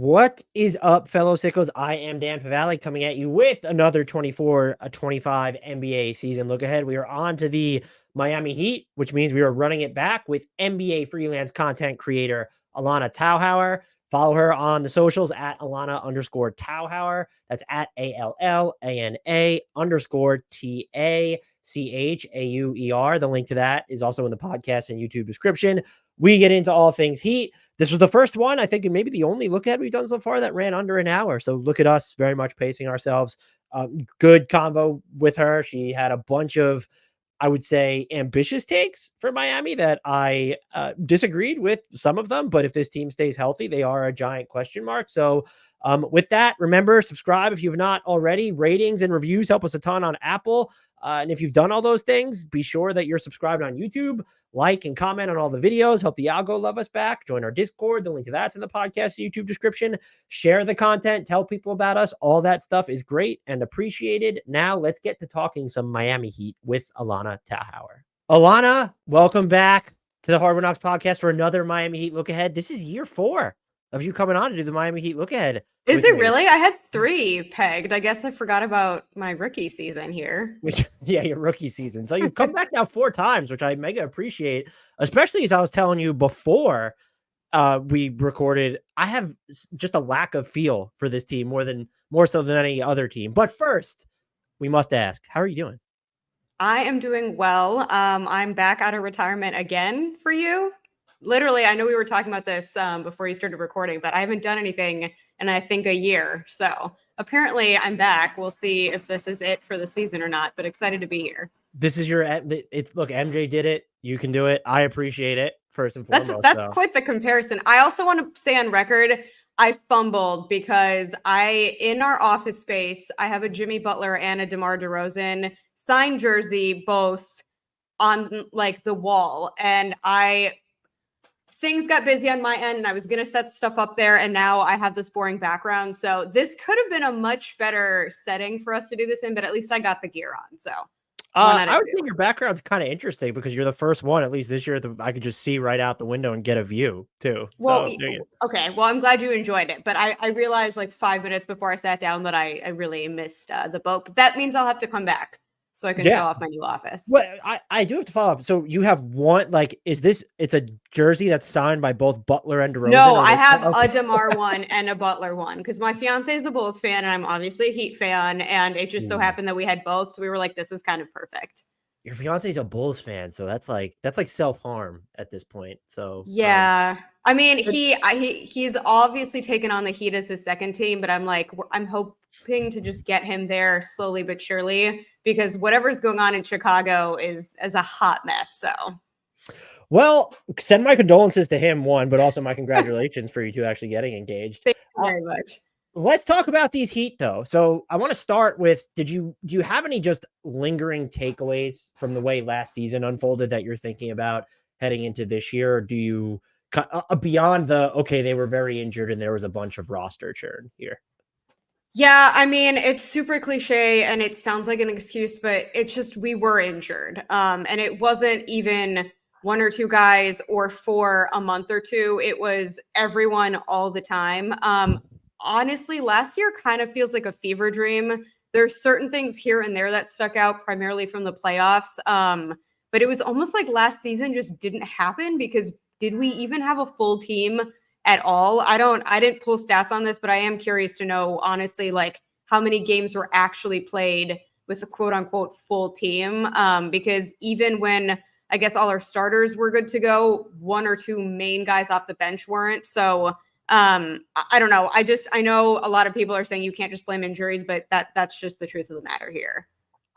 What is up, fellow sickos? I am Dan Favale coming at you with another 24-25 NBA season look ahead. We are on to the Miami Heat, which means we are running it back with NBA freelance content creator Allana Tachauer. Follow her on the socials at Allana_Tachauer. That's at ALLANA_TACHAUER. The link to that is also in the podcast and YouTube description. We get into all things Heat. This was the first one, I think, and maybe the only look ahead we've done so far that ran under an hour. So look at us, very much pacing ourselves. Good convo with her. She had a bunch of, I would say, ambitious takes for Miami that I disagreed with some of them. But if this team stays healthy, they are a giant question mark. So with that, remember, subscribe if you've not already. Ratings and reviews help us a ton on Apple. And if you've done all those things, be sure that you're subscribed on YouTube. Like and comment on all the videos. Help the algo love us back. Join our Discord. The link to that's in the podcast YouTube description. Share the content. Tell people about us. All that stuff is great and appreciated. Now let's get to talking some Miami Heat with Allana Tachauer. Allana, welcome back to the Hardwood Knocks podcast for another Miami Heat look ahead. This is year 4 of you coming on to do the Miami Heat look ahead. Is it really? I had 3 pegged. I guess I forgot about my rookie season here. Yeah, your rookie season. So you've come back now 4 times, which I mega appreciate, especially as I was telling you before we recorded. I have just a lack of feel for this team more so than any other team. But first, we must ask, how are you doing? I am doing well. I'm back out of retirement again for you. Literally, I know we were talking about this before you started recording, but I haven't done anything in, I think, a year. So apparently I'm back. We'll see if this is it for the season or not, but excited to be here. This is look, MJ did it. You can do it. I appreciate it, first and foremost. That's quite the comparison. I also want to say on record, I fumbled because in our office space, I have a Jimmy Butler and a DeMar DeRozan signed jersey, both on like the wall. And things got busy on my end and I was going to set stuff up there. And now I have this boring background. So this could have been a much better setting for us to do this in, but at least I got the gear on. So I would think your background's kind of interesting because you're the first one, at least this year, that I could just see right out the window and get a view too. Well, okay. Well, I'm glad you enjoyed it, but I realized like 5 minutes before I sat down that I really missed the boat, but that means I'll have to come back so I can show off my new office. Well, I do have to follow up. So you have one, like, it's a jersey that's signed by both Butler and DeRozan? No, I have a DeMar one and a Butler one because my fiance is a Bulls fan and I'm obviously a Heat fan. And it just so happened that we had both. So we were like, this is kind of perfect. Your fiance is a Bulls fan. So that's like self-harm at this point. So yeah, I mean, he's obviously taken on the Heat as his second team, but I'm hoping to just get him there slowly but surely because whatever's going on in Chicago is a hot mess. So, well, send my condolences to him, one, but also my congratulations for you two actually getting engaged. Thank you very much. Let's talk about these Heat, though. So I want to start with, do you have any just lingering takeaways from the way last season unfolded that you're thinking about heading into this year? Or do you, beyond they were very injured and there was a bunch of roster churn here? Yeah, I mean, it's super cliche and it sounds like an excuse, but it's just we were injured. And it wasn't even 1 or 2 guys or for a month or two. It was everyone all the time. Honestly, last year kind of feels like a fever dream. There's certain things here and there that stuck out primarily from the playoffs. But it was almost like last season just didn't happen because did we even have a full team at all? I didn't pull stats on this, but I am curious to know, honestly, like how many games were actually played with a quote unquote full team. Because even when I guess all our starters were good to go, 1 or 2 main guys off the bench weren't. So I don't know. I know a lot of people are saying you can't just blame injuries, but that's just the truth of the matter here.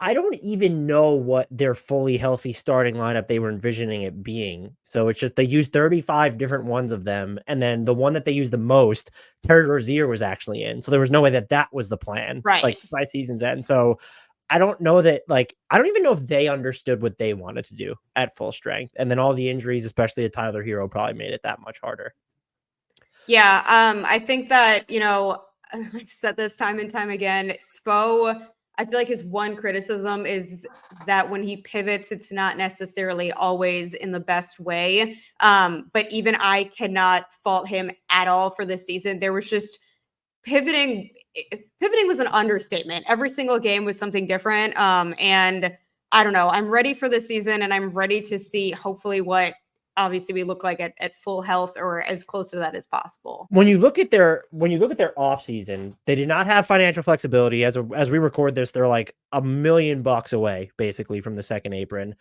I don't even know what their fully healthy starting lineup they were envisioning it being. So it's just they used 35 different ones of them. And then the one that they used the most, Terry Rozier, was actually in. So there was no way that was the plan, right? Like by season's end. So I don't know that, I don't even know if they understood what they wanted to do at full strength. And then all the injuries, especially the Tyler Herro, probably made it that much harder. Yeah. I think that, I've said this time and time again, Spo, I feel like his one criticism is that when he pivots, it's not necessarily always in the best way. But even I cannot fault him at all for this season. There was just pivoting was an understatement. Every single game was something different. And I don't know. I'm ready for the season, and I'm ready to see hopefully what obviously we look like at full health or as close to that as possible. When you look at their offseason, they did not have financial flexibility. As we record this, they're like $1 million away, basically, from the second apron.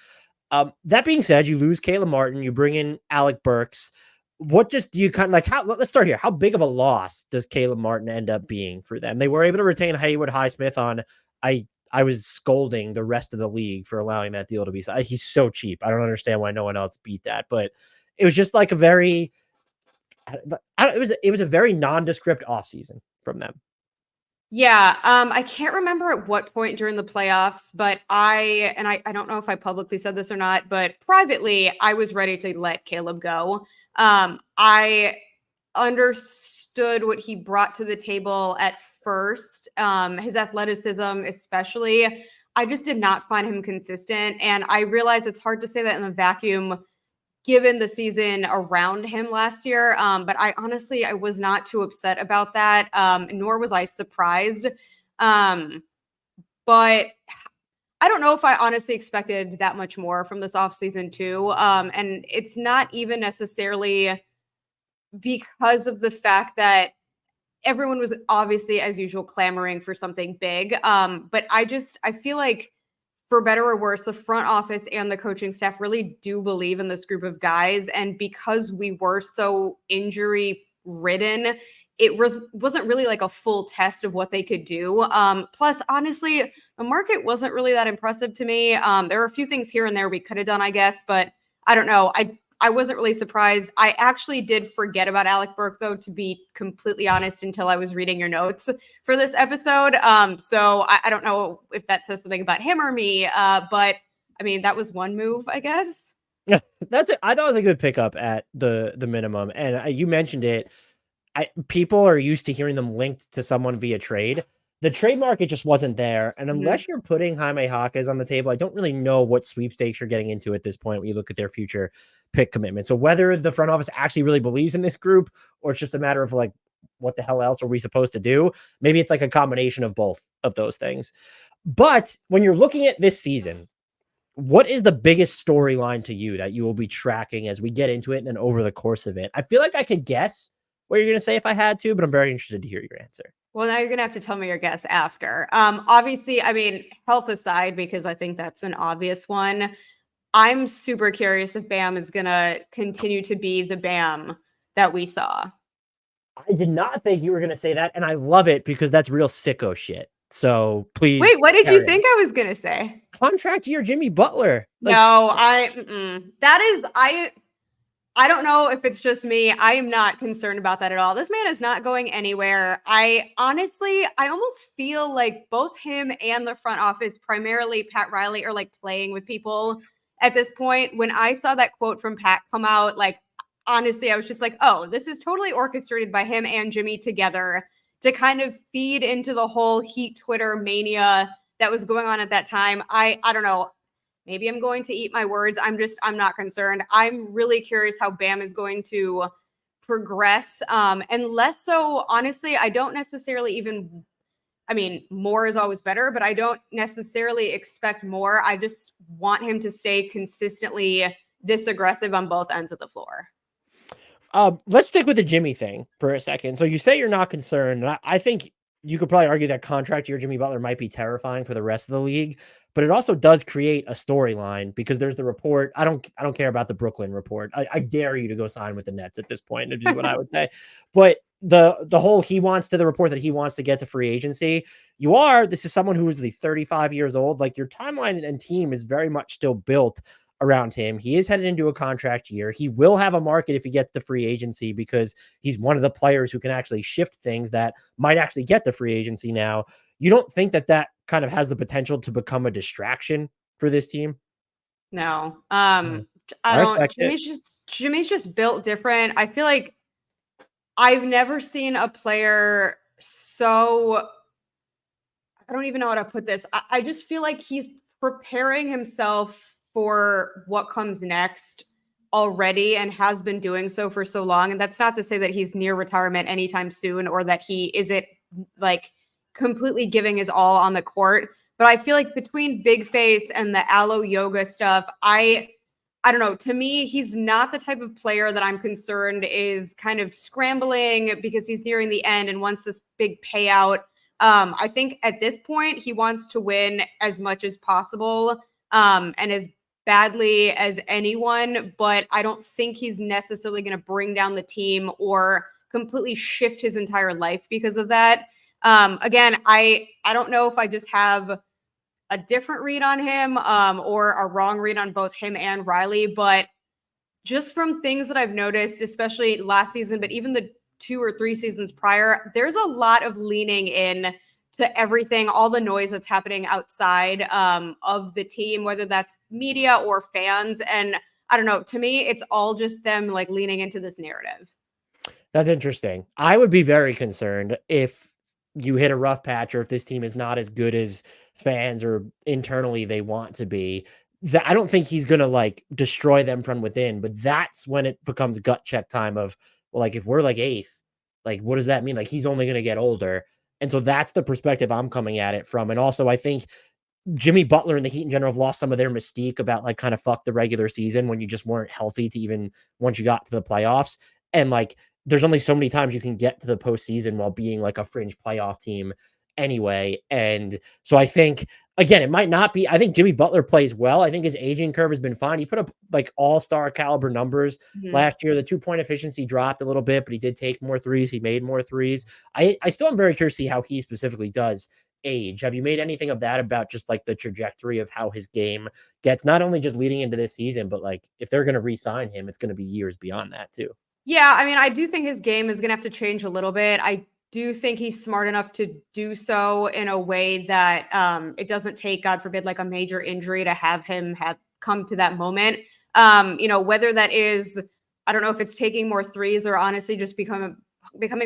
That being said, you lose Caleb Martin, you bring in Alec Burks. What just do you kind of like? Let's start here. How big of a loss does Caleb Martin end up being for them? They were able to retain Haywood Highsmith on. I was scolding the rest of the league for allowing that deal to be. He's so cheap. I don't understand why no one else beat that. But it was just like a very. It was a very nondescript offseason from them. Yeah, I can't remember at what point during the playoffs, but I don't know if I publicly said this or not, but privately, I was ready to let Caleb go. I understood what he brought to the table at first, his athleticism especially. I just did not find him consistent, and I realize it's hard to say that in a vacuum given the season around him last year. But I was not too upset about that, nor was I surprised. But I don't know if I honestly expected that much more from this offseason too. And it's not even necessarily because of the fact that everyone was obviously, as usual, clamoring for something big. But I feel like, for better or worse, the front office and the coaching staff really do believe in this group of guys. And because we were so injury ridden, it wasn't really like a full test of what they could do. Plus, honestly, the market wasn't really that impressive to me. There were a few things here and there we could have done, I guess, but I don't know. I wasn't really surprised. I actually did forget about Alec Burks, though, to be completely honest, until I was reading your notes for this episode. So I don't know if that says something about him or me, but I mean, that was one move, I guess. Yeah, that's it. I thought it was a good pickup at the minimum. And you mentioned it. People are used to hearing them linked to someone via trade. The trade market just wasn't there. And unless you're putting Jaime Jaquez on the table, I don't really know what sweepstakes you're getting into at this point when you look at their future pick commitment. So whether the front office actually really believes in this group, or it's just a matter of like, what the hell else are we supposed to do? Maybe it's like a combination of both of those things. But when you're looking at this season, what is the biggest storyline to you that you will be tracking as we get into it and then over the course of it? I feel like I could guess what you're going to say if I had to, but I'm very interested to hear your answer. Well, now you're going to have to tell me your guess after. Obviously, I mean, health aside, because I think that's an obvious one. I'm super curious if Bam is going to continue to be the Bam that we saw. I did not think you were going to say that, and I love it because that's real sicko shit. So please. Wait, what did you think I was going to say? Contract year Jimmy Butler. No, that is, I don't know if it's just me. I am not concerned about that at all. This man is not going anywhere. I almost feel like both him and the front office, primarily Pat Riley, are like playing with people at this point. When I saw that quote from Pat come out, like, honestly, I was just like, oh, this is totally orchestrated by him and Jimmy together to kind of feed into the whole Heat Twitter mania that was going on at that time. I don't know. Maybe I'm going to eat my words. I'm not concerned. I'm really curious how Bam is going to progress. And less so, honestly, I don't necessarily even, I mean, more is always better, but I don't necessarily expect more. I just want him to stay consistently this aggressive on both ends of the floor. Let's stick with the Jimmy thing for a second. So you say you're not concerned. And I think you could probably argue that contract year Jimmy Butler might be terrifying for the rest of the league, but it also does create a storyline because there's the report. I don't care about the Brooklyn report. I dare you to go sign with the Nets at this point, is what I would say. But the whole the report that he wants to get to free agency. This is someone who is 35 years old. Like, your timeline and team is very much still built around him. He is headed into a contract year. He will have a market if he gets the free agency because he's one of the players who can actually shift things that might actually get the free agency now. You don't think that kind of has the potential to become a distraction for this team? No. I don't. Jimmy's just built different. I feel like I've never seen a player so I don't even know how to put this. I just feel like he's preparing himself for what comes next already and has been doing so for so long. And that's not to say that he's near retirement anytime soon or that he isn't like completely giving his all on the court. But I feel like between Big Face and the aloe yoga stuff, I don't know. To me, he's not the type of player that I'm concerned is kind of scrambling because he's nearing the end and wants this big payout. I think at this point, he wants to win as much as possible and as badly as anyone, but I don't think he's necessarily going to bring down the team or completely shift his entire life because of that. Again, I don't know if I just have a different read on him or a wrong read on both him and Riley, but just from things that I've noticed, especially last season, but even the 2 or 3 seasons prior, there's a lot of leaning in to everything, all the noise that's happening outside of the team, whether that's media or fans. And I don't know, to me, it's all just them like leaning into this narrative. That's interesting. I would be very concerned if you hit a rough patch or if this team is not as good as fans or internally they want to be. That I don't think he's going to like destroy them from within, but that's when it becomes gut check time of, well, like if we're like 8th, like what does that mean? Like he's only going to get older. And so that's the perspective I'm coming at it from. And also I think Jimmy Butler and the Heat in general have lost some of their mystique about like kind of fuck the regular season when you just weren't healthy to even once you got to the playoffs. And like there's only so many times you can get to the postseason while being like a fringe playoff team anyway. And so I think, again, it might not be. I think Jimmy Butler plays well. I think his aging curve has been fine. He put up like all-star caliber numbers last year. The 2-point efficiency dropped a little bit, but he did take more threes. He made more threes. I still am very curious to see how he specifically does age. Have you made anything of that about just like the trajectory of how his game gets, not only just leading into this season, but like if they're going to re-sign him, it's going to be years beyond that too. Yeah, I mean, I do think his game is going to have to change a little bit. I do think he's smart enough to do so in a way that it doesn't take, God forbid, like a major injury to have him have come to that moment. Whether that is, I don't know if it's taking more threes or honestly just becoming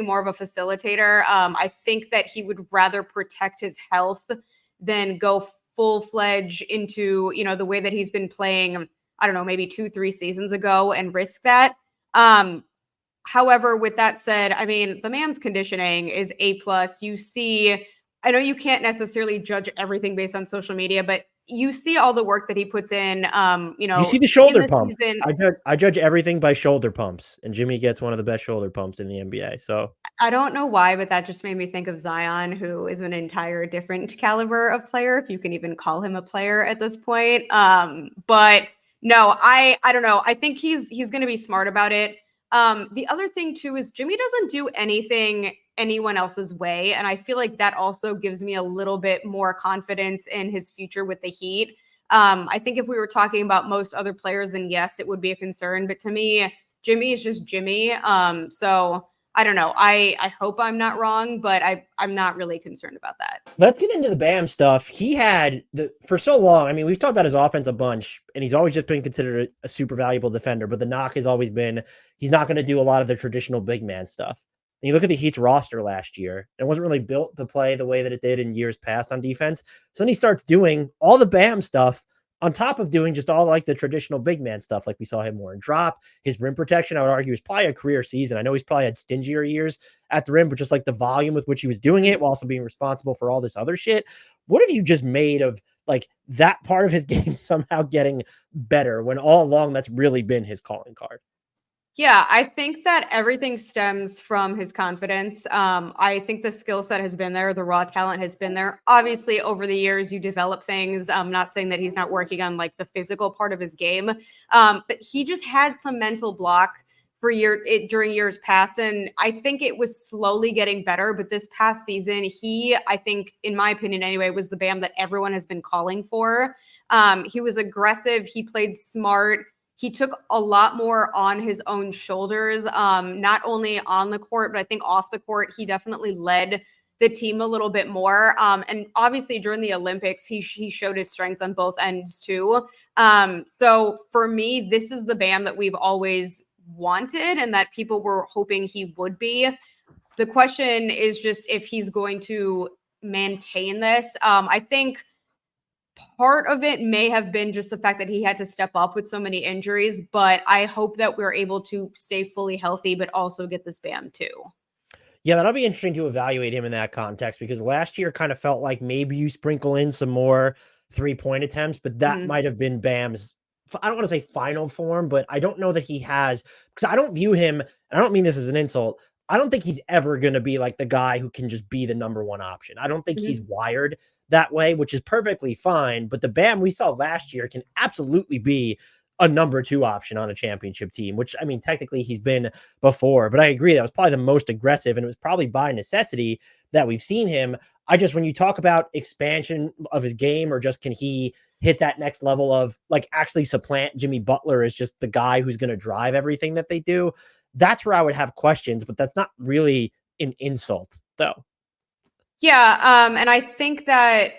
more of a facilitator. I think that he would rather protect his health than go full-fledged into, the way that he's been playing, I don't know, maybe 2-3 seasons ago and risk that. However, with that said, I mean, the man's conditioning is A+. You see, I know you can't necessarily judge everything based on social media, but you see all the work that he puts in, you see the shoulder in pump. Season. I judge everything by shoulder pumps, and Jimmy gets one of the best shoulder pumps in the NBA. So I don't know why, but that just made me think of Zion, who is an entire different caliber of player, if you can even call him a player at this point. But no, I don't know. I think he's going to be smart about it. The other thing too is Jimmy doesn't do anything anyone else's way. And I feel like that also gives me a little bit more confidence in his future with the Heat. I think if we were talking about most other players, then yes, it would be a concern. But to me, Jimmy is just Jimmy. So I don't know. I hope I'm not wrong, but I'm not really concerned about that. let's get into the Bam stuff. He had for so long. I mean, we've talked about his offense a bunch, and he's always just been considered a super valuable defender. But the knock has always been he's not going to do a lot of the traditional big man stuff. And you look at the Heat's roster last year, it wasn't really built to play the way that it did in years past on defense. So then he starts doing all the Bam stuff on top of doing just all like the traditional big man stuff. Like we saw him more in drop. His rim protection, I would argue, is probably a career season. I know he's probably had stingier years at the rim, but just like the volume with which he was doing it while also being responsible for all this other shit. What have you just made of like that part of his game somehow getting better when all along that's really been his calling card? Yeah, I think that everything stems from his confidence. I think the skill set has been there. The raw talent has been there. Obviously, over the years, you develop things. I'm not saying that he's not working on like the physical part of his game, but he just had some mental block during years past. And I think it was slowly getting better. But this past season, I think, in my opinion anyway, was the Bam that everyone has been calling for. He was aggressive. He played smart. He took a lot more on his own shoulders, not only on the court, but I think off the court, he definitely led the team a little bit more. And obviously during the Olympics, he showed his strength on both ends too. So for me, this is the Bam that we've always wanted and that people were hoping he would be. The question is just if he's going to maintain this. I think part of it may have been just the fact that he had to step up with so many injuries, but I hope that we're able to stay fully healthy, but also get this Bam too. Yeah, that'll be interesting to evaluate him in that context because last year kind of felt like maybe you sprinkle in some more 3-point attempts, but that might have been Bam's, I don't want to say final form, but I don't know that he has, because I don't view him, and I don't mean this as an insult, I don't think he's ever going to be like the guy who can just be the number one option. I don't think he's wired that way, which is perfectly fine. But the Bam we saw last year can absolutely be a number two option on a championship team, which I mean, technically he's been before, but I agree that was probably the most aggressive, and it was probably by necessity that we've seen him. I just, when you talk about expansion of his game, or just can he hit that next level of like actually supplant Jimmy Butler as just the guy who's going to drive everything that they do, that's where I would have questions, but that's not really an insult though. Yeah. And I think that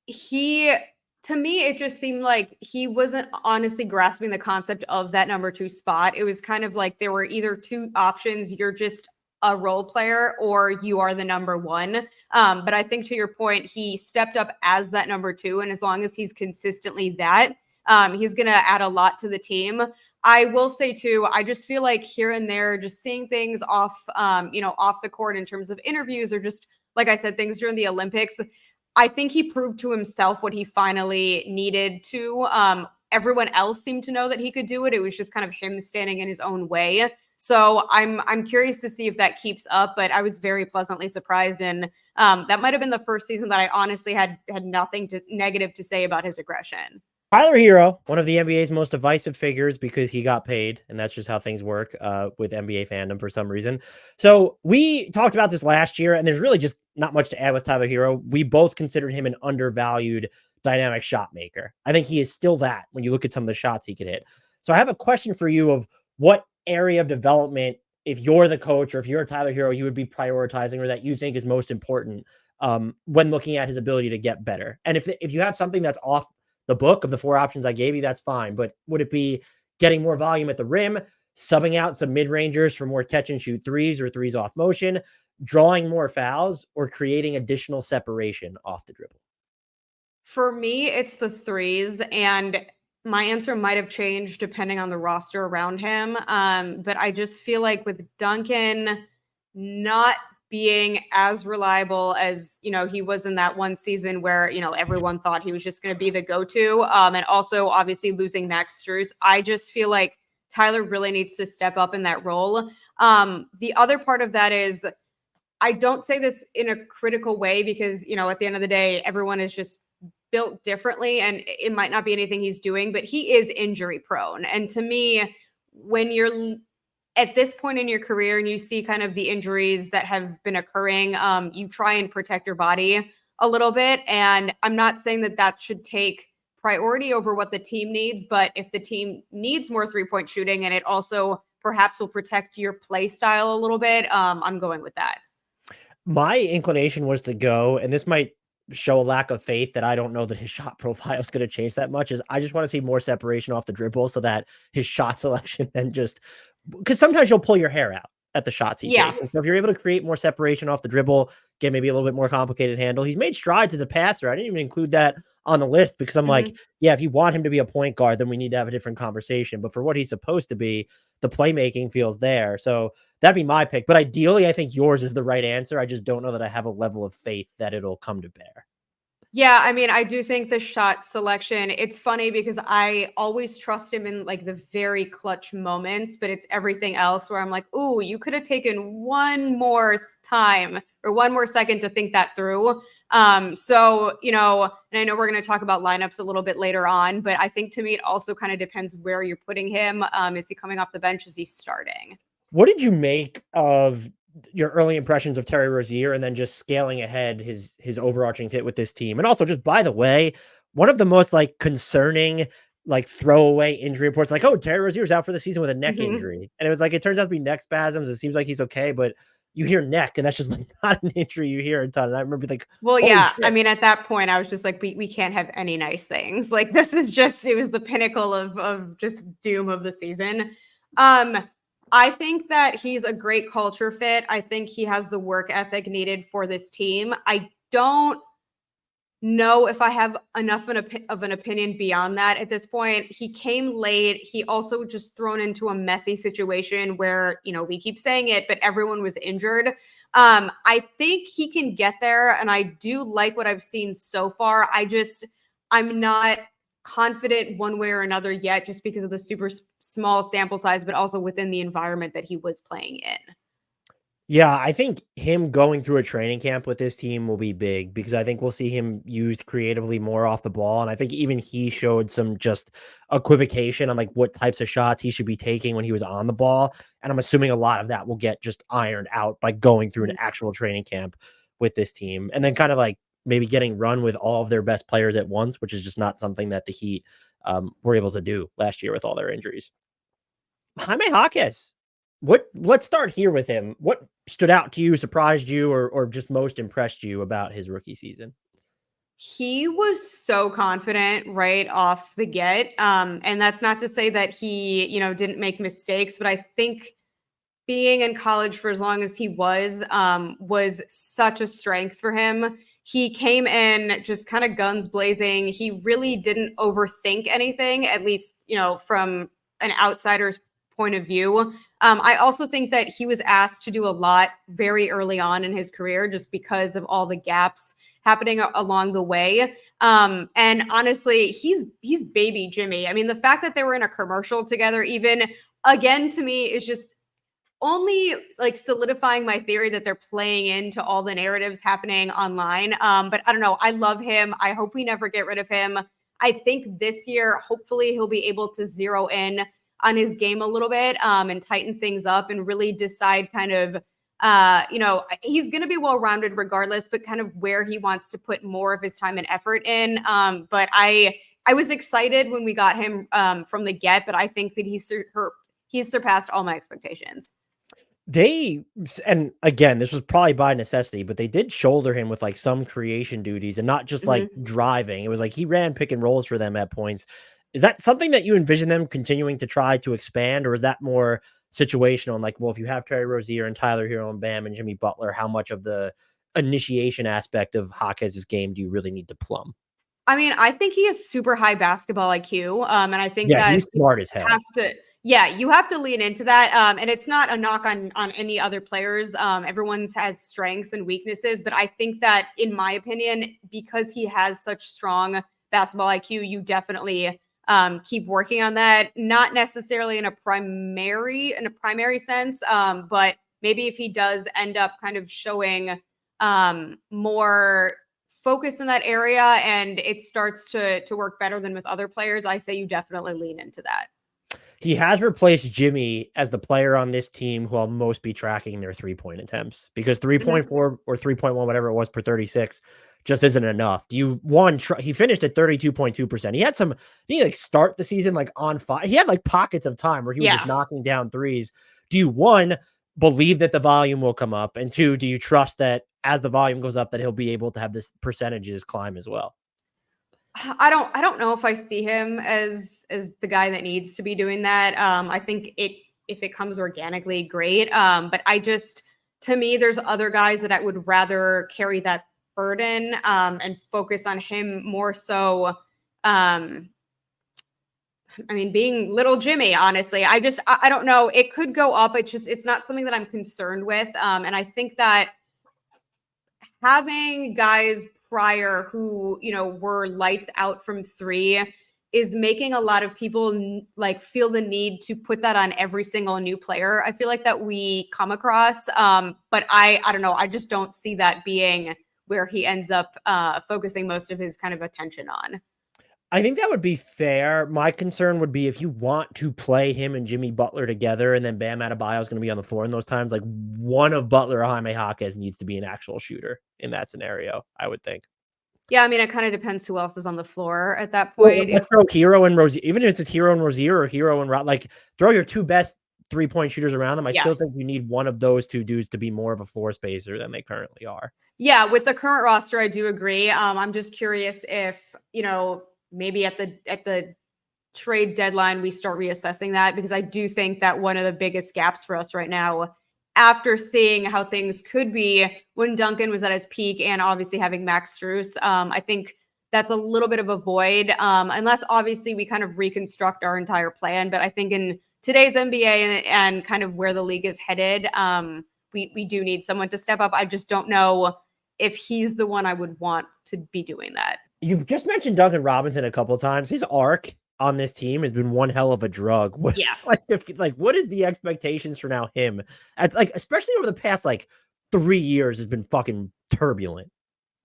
to me, it just seemed like he wasn't honestly grasping the concept of that number two spot. It was kind of like there were either two options. You're just a role player or you are the number one. But I think to your point, he stepped up as that number two. And as long as he's consistently that, he's going to add a lot to the team. I will say too, I just feel like here and there, just seeing things off the court in terms of interviews, or just, like I said, things during the Olympics, I think he proved to himself what he finally needed to. Everyone else seemed to know that he could do it. It was just kind of him standing in his own way. So I'm curious to see if that keeps up, but I was very pleasantly surprised. And that might have been the first season that I honestly had nothing negative to say about his aggression. Tyler Herro, one of the NBA's most divisive figures because he got paid, and that's just how things work with NBA fandom for some reason. So we talked about this last year, and there's really just not much to add with Tyler Herro. We both considered him an undervalued dynamic shot maker. I think he is still that when you look at some of the shots he could hit. So I have a question for you of what area of development, if you're the coach or if you're Tyler Herro, you would be prioritizing, or that you think is most important when looking at his ability to get better. And if you have something that's off the book of the four options I gave you, that's fine. But would it be getting more volume at the rim, subbing out some mid-rangers for more catch and shoot threes or threes off motion, drawing more fouls, or creating additional separation off the dribble? For me, it's the threes, and my answer might have changed depending on the roster around him. But I just feel like with Duncan not being as reliable as, he was in that one season where, everyone thought he was just going to be the go-to. And also obviously losing Max Strus, I just feel like Tyler really needs to step up in that role. The other part of that is, I don't say this in a critical way because, at the end of the day, everyone is just built differently and it might not be anything he's doing, but he is injury prone. And to me, when you're at this point in your career and you see kind of the injuries that have been occurring, you try and protect your body a little bit. And I'm not saying that should take priority over what the team needs, but if the team needs more 3-point shooting and it also perhaps will protect your play style a little bit, I'm going with that. My inclination was to go, and this might show a lack of faith that I don't know that his shot profile is going to change that much, is I just want to see more separation off the dribble so that his shot selection then just, because sometimes you'll pull your hair out at the shots he takes. And so if you're able to create more separation off the dribble, get maybe a little bit more complicated handle. He's made strides as a passer. I didn't even include that on the list because I'm like, yeah, if you want him to be a point guard, then we need to have a different conversation. But for what he's supposed to be, the playmaking feels there. So that'd be my pick. But ideally, I think yours is the right answer. I just don't know that I have a level of faith that it'll come to bear. Yeah, I mean, I do think the shot selection, it's funny because I always trust him in like the very clutch moments, but it's everything else where I'm like, ooh, you could have taken one more time or one more second to think that through. So, and I know we're going to talk about lineups a little bit later on, but I think to me, it also kind of depends where you're putting him. Is he coming off the bench? Is he starting? What did you make of your early impressions of Terry Rozier and then just scaling ahead his overarching fit with this team? And also, just by the way, one of the most like concerning like throwaway injury reports, like, oh, Terry Rozier's out for the season with a neck injury. And it was like, it turns out to be neck spasms. It seems like he's okay, but you hear neck and that's just like not an injury you hear a ton. And I remember like, well, yeah, shit. I mean, at that point I was just like, we can't have any nice things. Like this is just, it was the pinnacle of just doom of the season. I think that he's a great culture fit. I think he has the work ethic needed for this team. I don't know if I have enough of an opinion beyond that at this point. He came late. He also just thrown into a messy situation where, we keep saying it, but everyone was injured. I think he can get there, and I do like what I've seen so far. I'm not confident one way or another yet, just because of the super small sample size, but also within the environment that he was playing in. Yeah, I think him going through a training camp with this team will be big because I think we'll see him used creatively more off the ball. And I think even he showed some just equivocation on like what types of shots he should be taking when he was on the ball. And I'm assuming a lot of that will get just ironed out by going through an actual training camp with this team. And then kind of like maybe getting run with all of their best players at once, which is just not something that the Heat were able to do last year with all their injuries. Jaime Jaquez. Let's start here with him. What stood out to you, surprised you, or just most impressed you about his rookie season? He was so confident right off the get. And that's not to say that he, didn't make mistakes, but I think being in college for as long as he was such a strength for him. He came in just kind of guns blazing. He really didn't overthink anything, at least, from an outsider's point of view. I also think that he was asked to do a lot very early on in his career just because of all the gaps happening along the way. And honestly, he's baby Jimmy. I mean, the fact that they were in a commercial together, even again, to me, is just only like solidifying my theory that they're playing into all the narratives happening online. But I don't know. I love him. I hope we never get rid of him. I think this year, hopefully he'll be able to zero in on his game a little bit and tighten things up and really decide kind of, he's going to be well-rounded regardless, but kind of where he wants to put more of his time and effort in. But I was excited when we got him from the get, but I think that he's surpassed all my expectations. And again, this was probably by necessity, but they did shoulder him with like some creation duties and not just like driving. It was like he ran pick and rolls for them at points. Is that something that you envision them continuing to try to expand, or is that more situational? And like, well, if you have Terry Rozier and Tyler Herro and Bam and Jimmy Butler, how much of the initiation aspect of Jaquez's game do you really need to plumb? I mean, I think he has super high basketball IQ. And I think Yeah, that he's smart as hell. you have to lean into that. And it's not a knock on any other players. Everyone's has strengths and weaknesses, but I think that, in my opinion, because he has such strong basketball IQ, you definitely keep working on that. Not necessarily in a primary sense, but maybe if he does end up kind of showing more focus in that area and it starts to work better than with other players, I say you definitely lean into that. He has replaced Jimmy as the player on this team who I'll most be tracking their 3-point attempts, because 3.4 or 3.1, whatever it was per 36, just isn't enough. Do you he finished at 32.2%. He like start the season like on fire. He had like pockets of time where he was just knocking down threes. Do you, one, believe that the volume will come up? And two, do you trust that as the volume goes up that he'll be able to have this percentages climb as well? I don't know if I see him as the guy that needs to be doing that. I think if it comes organically, great. But to me, there's other guys that I would rather carry that burden and focus on him more so. I mean, being little Jimmy, honestly, I don't know. It could go up. It's not something that I'm concerned with. And I think that having guys prior who, were lights out from three is making a lot of people like feel the need to put that on every single new player. I feel like that we come across, but I don't know. I just don't see that being where he ends up focusing most of his kind of attention on. I think that would be fair. My concern would be if you want to play him and Jimmy Butler together and then Bam Adebayo is going to be on the floor in those times, like one of Butler or Jaime Jaquez needs to be an actual shooter in that scenario, I would think. Yeah, I mean, it kind of depends who else is on the floor at that point. Well, let's throw Herro and Rozier, even if it's Herro and Rozier or Herro and like throw your two best 3-point shooters around them. I still think you need one of those two dudes to be more of a floor spacer than they currently are. Yeah, with the current roster, I do agree. I'm just curious if, maybe at the trade deadline we start reassessing that, because I do think that one of the biggest gaps for us right now, after seeing how things could be when Duncan was at his peak and obviously having Max Strus, I think that's a little bit of a void, unless obviously we kind of reconstruct our entire plan. But I think in today's NBA and kind of where the league is headed, we do need someone to step up. I just don't know if he's the one I would want to be doing that. You've just mentioned Duncan Robinson a couple of times. His arc on this team has been one hell of a drug. What what is the expectations for now him? Especially over the past 3 years has been fucking turbulent.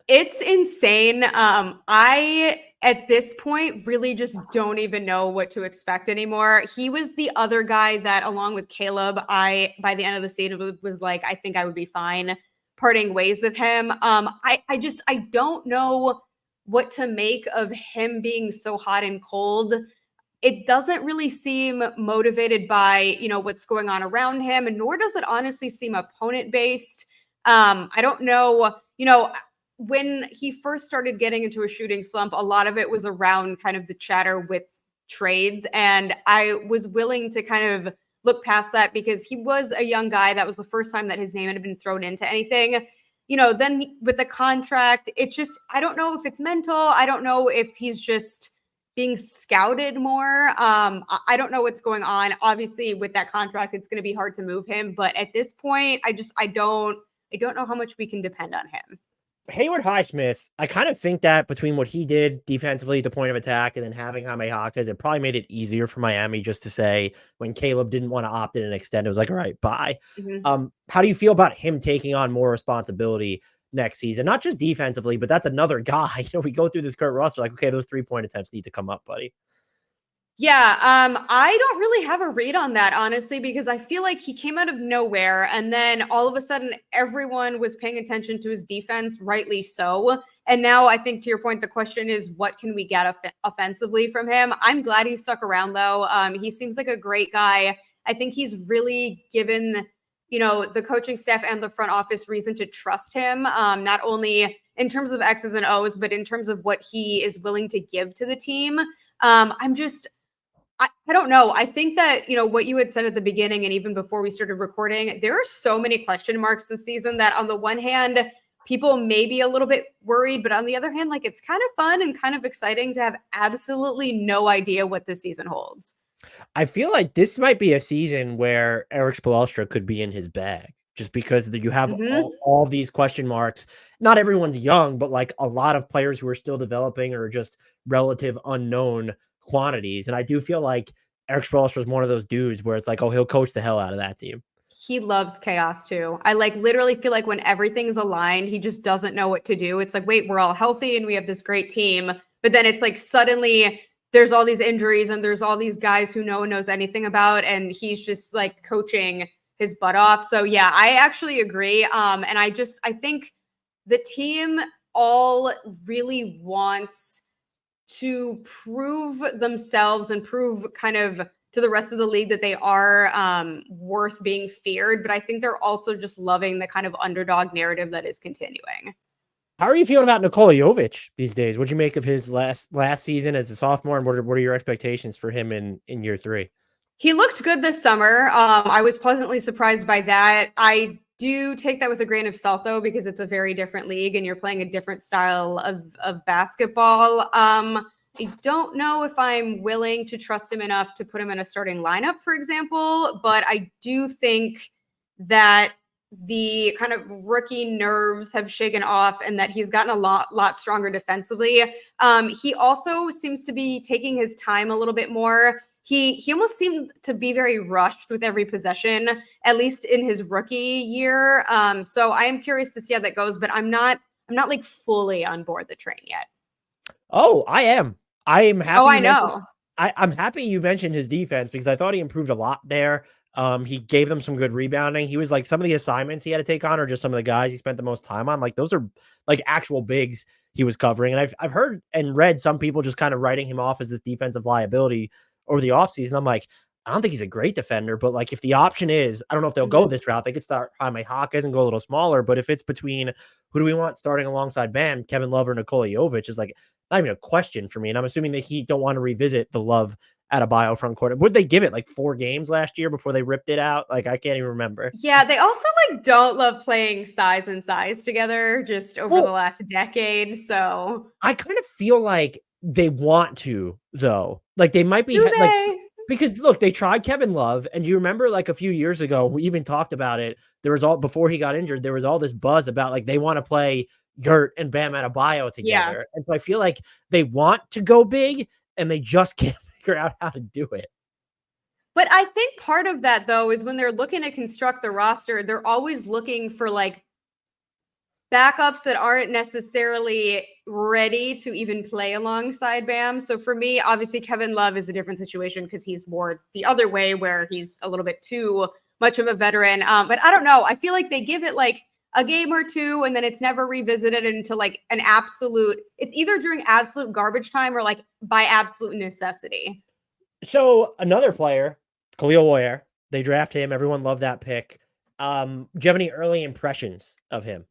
It's insane. I at this point really just don't even know what to expect anymore. He was the other guy that, along with Caleb, by the end of the season was like, I think I would be fine parting ways with him. I don't know what to make of him being so hot and cold. It doesn't really seem motivated by, what's going on around him, and nor does it honestly seem opponent based. I don't know, when he first started getting into a shooting slump, a lot of it was around kind of the chatter with trades. And I was willing to kind of look past that because he was a young guy. That was the first time that his name had been thrown into anything. Then with the contract, it just, I don't know if it's mental. I don't know if he's just being scouted more. I don't know what's going on. Obviously, with that contract, it's going to be hard to move him. But at this point, I don't know how much we can depend on him. Haywood Highsmith, I kind of think that between what he did defensively at the point of attack and then having Jaime Jaquez, it probably made it easier for Miami just to say when Caleb didn't want to opt in and extend, it was like, all right, bye. Mm-hmm. How do you feel about him taking on more responsibility next season? Not just defensively, but that's another guy. We go through this Kurt roster like, okay, those 3-point attempts need to come up, buddy. Yeah, I don't really have a read on that, honestly, because I feel like he came out of nowhere and then all of a sudden everyone was paying attention to his defense, rightly so. And now I think, to your point, the question is, what can we get offensively from him? I'm glad he stuck around, though. He seems like a great guy. I think he's really given, the coaching staff and the front office reason to trust him, not only in terms of X's and O's, but in terms of what he is willing to give to the team. I don't know. I think that, what you had said at the beginning and even before we started recording, there are so many question marks this season that on the one hand, people may be a little bit worried, but on the other hand, it's kind of fun and kind of exciting to have absolutely no idea what this season holds. I feel like this might be a season where Eric Spoelstra could be in his bag just because you have all these question marks. Not everyone's young, but a lot of players who are still developing or just relative unknown quantities. And I do feel like Eric Spoelstra is one of those dudes where it's like, oh, he'll coach the hell out of that team. He loves chaos too. I literally feel like when everything's aligned, he just doesn't know what to do. It's like, wait, we're all healthy and we have this great team. But then it's like suddenly there's all these injuries and there's all these guys who no one knows anything about. And he's just coaching his butt off. So yeah, I actually agree. And I think the team all really wants to prove themselves and prove kind of to the rest of the league that they are worth being feared. But I think they're also just loving the kind of underdog narrative that is continuing. How are you feeling about Nikola Jovic these days? What'd you make of his last season as a sophomore, and what are your expectations for him in year 3? He looked good this summer. I was pleasantly surprised by that. I do take that with a grain of salt, though, because it's a very different league and you're playing a different style of basketball. I don't know if I'm willing to trust him enough to put him in a starting lineup, for example, but I do think that the kind of rookie nerves have shaken off and that he's gotten a lot stronger defensively. He also seems to be taking his time a little bit more. He almost seemed to be very rushed with every possession, at least in his rookie year. So I am curious to see how that goes, but I'm not fully on board the train yet. Oh, I am. I am happy. Oh, I know. I'm happy you mentioned his defense because I thought he improved a lot there. He gave them some good rebounding. He was some of the assignments he had to take on are just some of the guys he spent the most time on. Those are actual bigs he was covering. And I've heard and read some people just kind of writing him off as this defensive liability over the offseason. I'm like, I don't think he's a great defender, but if the option is, I don't know if they'll go this route. They could start Jaime Jaquez and go a little smaller. But if it's between who do we want starting alongside Bam, Kevin Love or Nikola Jovic is not even a question for me. And I'm assuming that he don't want to revisit the Love Adebayo front court. Would they give it like 4 games last year before they ripped it out? Like, I can't even remember. Yeah, they also like don't love playing size and size together just over the last decade. So I kind of feel like they want to, though. Like, they might be do like, they? because look, they tried Kevin Love, and do you remember like a few years ago, we even talked about it. There was before he got injured, there was all this buzz about like they want to play Yurt and Bam Adebayo Yeah. together. And so I feel like they want to go big and they just can't figure out how to do it. But I think part of that, though, is when they're looking to construct the roster, they're always looking for like backups that aren't necessarily ready to even play alongside Bam. So for me, obviously, Kevin Love is a different situation because he's more the other way where he's a little bit too much of a veteran. But I don't know. I feel like they give it like a game or two and then it's never revisited into like an absolute, it's either during absolute garbage time or like by absolute necessity. So another player, Kel'el Ware, they draft him. Everyone loved that pick. Do you have any early impressions of him?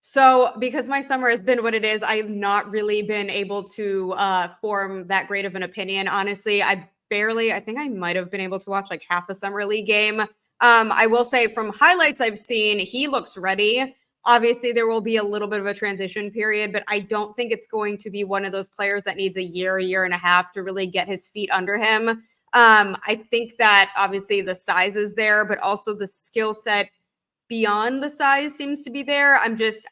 So because my summer has been what it is, I have not really been able to form that great of an opinion. Honestly, I think I might have been able to watch like half a summer league game. I will say from highlights I've seen, he looks ready. Obviously, there will be a little bit of a transition period, but I don't think it's going to be one of those players that needs a year and a half to really get his feet under him. I think that obviously the size is there, but also the skill set beyond the size seems to be there.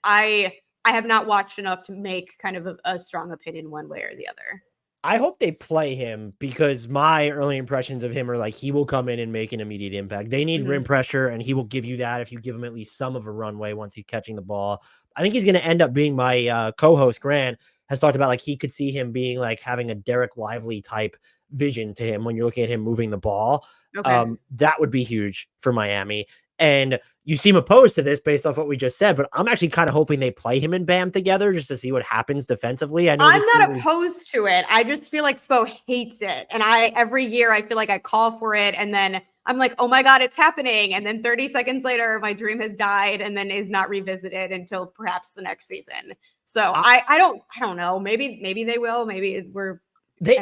I have not watched enough to make kind of a strong opinion one way or the other. I hope they play him because my early impressions of him are like he will come in and make an immediate impact. They need rim pressure, and he will give you that if you give him at least some of a runway once he's catching the ball. I think he's going to end up being my co-host, Grant, has talked about like he could see him being like having a Derek Lively type vision to him when you're looking at him moving the ball. Okay. That would be huge for Miami. And you seem opposed to this based off what we just said, but I'm actually kind of hoping they play him and Bam together just to see what happens defensively. I know I'm not opposed to it. I just feel like Spo hates it. And every year I feel like I call for it and then I'm like, oh my God, it's happening. And then 30 seconds later, my dream has died and then is not revisited until perhaps the next season. So I don't know. Maybe they will. Maybe they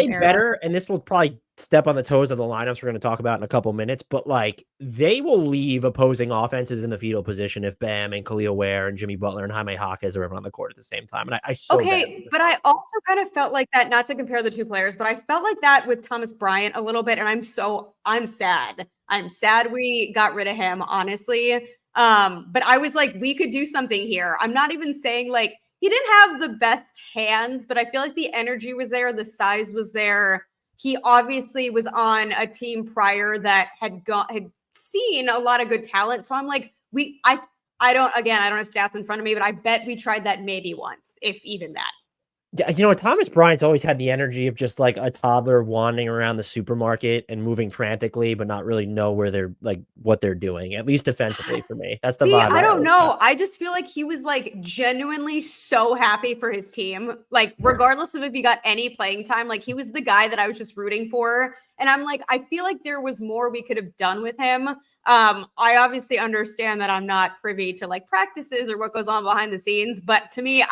better, and this will probably step on the toes of the lineups we're going to talk about in a couple minutes, but like they will leave opposing offenses in the fetal position if Bam and Kel'el Ware and Jimmy Butler and Jaime Jaquez are ever on the court at the same time. And I but I also kind of felt like that, not to compare the two players, but I felt like that with Thomas Bryant a little bit. And I'm sad. I'm sad we got rid of him, honestly. But I was like, we could do something here. I'm not even saying like he didn't have the best hands, but I feel like the energy was there. The size was there. He obviously was on a team prior that had seen a lot of good talent. So I'm like, I don't have stats in front of me, but I bet we tried that maybe once, if even that. Yeah, you know, Thomas Bryant's always had the energy of just like a toddler wandering around the supermarket and moving frantically, but not really know where they're like what they're doing, at least defensively for me. That's the vibe. I don't know. I just feel like he was like genuinely so happy for his team. Like, regardless of if he got any playing time, like he was the guy that I was just rooting for. And I'm like, I feel like there was more we could have done with him. I obviously understand that I'm not privy to like practices or what goes on behind the scenes, but to me,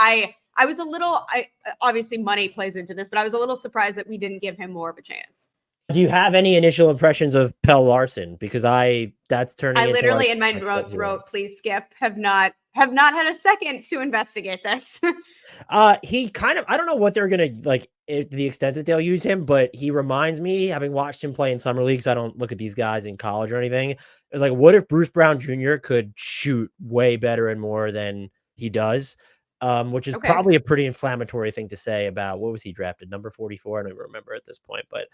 I was a little, obviously money plays into this, but I was a little surprised that we didn't give him more of a chance. Do you have any initial impressions of Pelle Larsson? Because that's turning. I literally in my notes wrote, please skip. Have not had a second to investigate this. He kind of, I don't know what they're going to like to the extent that they'll use him, but he reminds me, having watched him play in summer leagues, I don't look at these guys in college or anything. It's like, what if Bruce Brown Jr. could shoot way better and more than he does? Which is probably a pretty inflammatory thing to say about what was he drafted? Number 44. I don't even remember at this point, but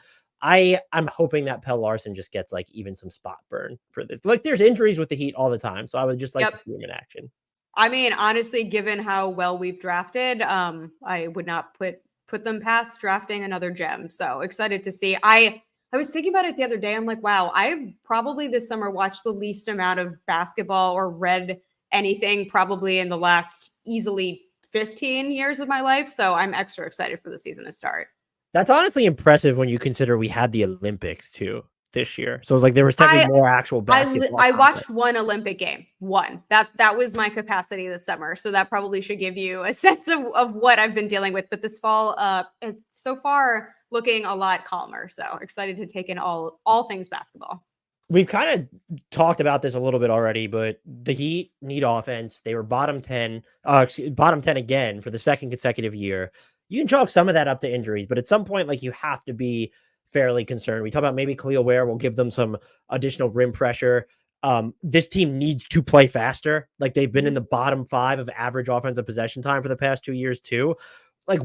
I'm hoping that Pelle Larsson just gets like even some spot burn for this. Like there's injuries with the Heat all the time. So I would just like to see him in action. I mean, honestly, given how well we've drafted, I would not put them past drafting another gem. So excited to see. I was thinking about it the other day. I'm like, wow, I've probably this summer watched the least amount of basketball or read anything probably in the last easily 15 years of my life. So I'm extra excited for the season to start. That's honestly impressive when you consider we had the Olympics too this year. So it's like there was technically more actual basketball. I watched one Olympic game. One. That was my capacity this summer. So that probably should give you a sense of what I've been dealing with. But this fall, so far, looking a lot calmer. So excited to take in all things basketball. We've kind of talked about this a little bit already, but the Heat need offense. They were bottom 10 again for the second consecutive year. You can chalk some of that up to injuries, but at some point, like, you have to be fairly concerned. We talk about maybe Kel'el Ware will give them some additional rim pressure. This team needs to play faster. Like, they've been in the bottom 5 of average offensive possession time for the past 2 years too. Like,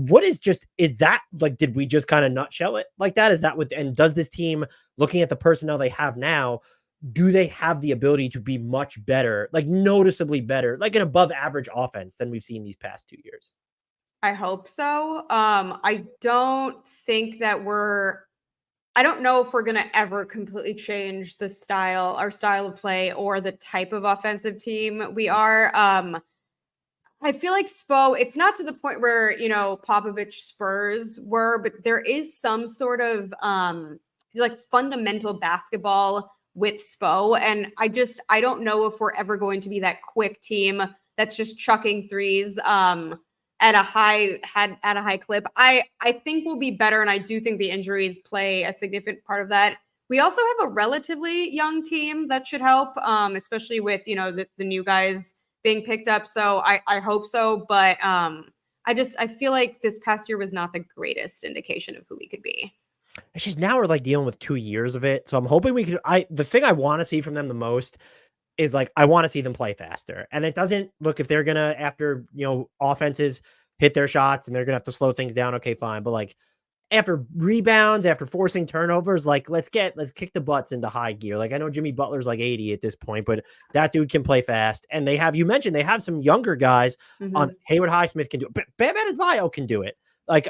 is that like, did we just kind of nutshell it like that? Is that what, and does this team, looking at the personnel they have now, do they have the ability to be much better, like noticeably better, like an above average offense than we've seen these past 2 years? I hope so. I don't think that I don't know if we're going to ever completely change our style of play or the type of offensive team we are. I feel like Spo, it's not to the point where, Popovich Spurs were, but there is some sort of like fundamental basketball with Spo. And I don't know if we're ever going to be that quick team that's just chucking threes at a high clip. I think we'll be better. And I do think the injuries play a significant part of that. We also have a relatively young team that should help, especially with, the new guys being picked up. So I hope so. But I feel like this past year was not the greatest indication of who we could be. It's just now we're like dealing with 2 years of it. So I'm hoping the thing I want to see from them the most is, like, I want to see them play faster. And it doesn't look, if they're going to, after, offenses hit their shots and they're going to have to slow things down. Okay, fine. But, like, after rebounds, after forcing turnovers, like, let's kick the butts into high gear. Like, I know Jimmy Butler's like 80 at this point, but that dude can play fast. And you mentioned they have some younger guys on Haywood Highsmith can do it. Bam Adebayo can do it. Like,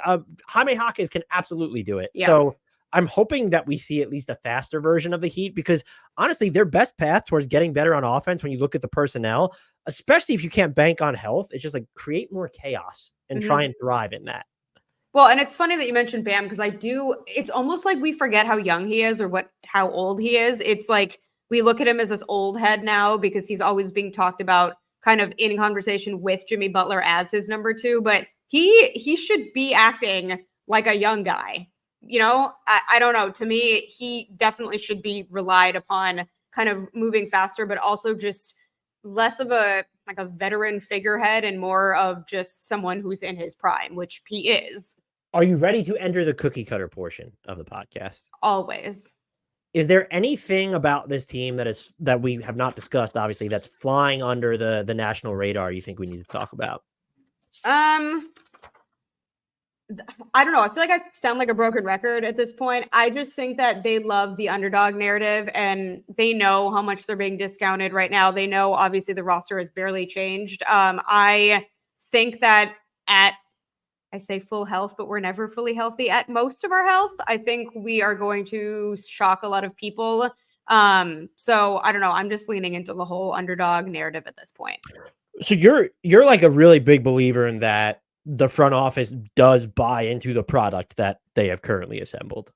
Jaime Jaquez can absolutely do it. Yeah. So I'm hoping that we see at least a faster version of the Heat, because honestly, their best path towards getting better on offense, when you look at the personnel, especially if you can't bank on health, it's just like create more chaos and try and thrive in that. Well, and it's funny that you mentioned Bam, because it's almost like we forget how young he is or how old he is. It's like we look at him as this old head now because he's always being talked about kind of in conversation with Jimmy Butler as his number 2, but he should be acting like a young guy. I don't know. To me, he definitely should be relied upon kind of moving faster, but also just less of a veteran figurehead and more of just someone who's in his prime, which he is. Are you ready to enter the cookie cutter portion of the podcast? Always. Is there anything about this team that we have not discussed, obviously, that's flying under the national radar you think we need to talk about? I don't know. I feel like I sound like a broken record at this point. I just think that they love the underdog narrative and they know how much they're being discounted right now. They know, obviously, the roster has barely changed. I think that I say full health, but we're never fully healthy. At most of our health, I think we are going to shock a lot of people. So I don't know. I'm just leaning into the whole underdog narrative at this point. So you're like a really big believer in that the front office does buy into the product that they have currently assembled.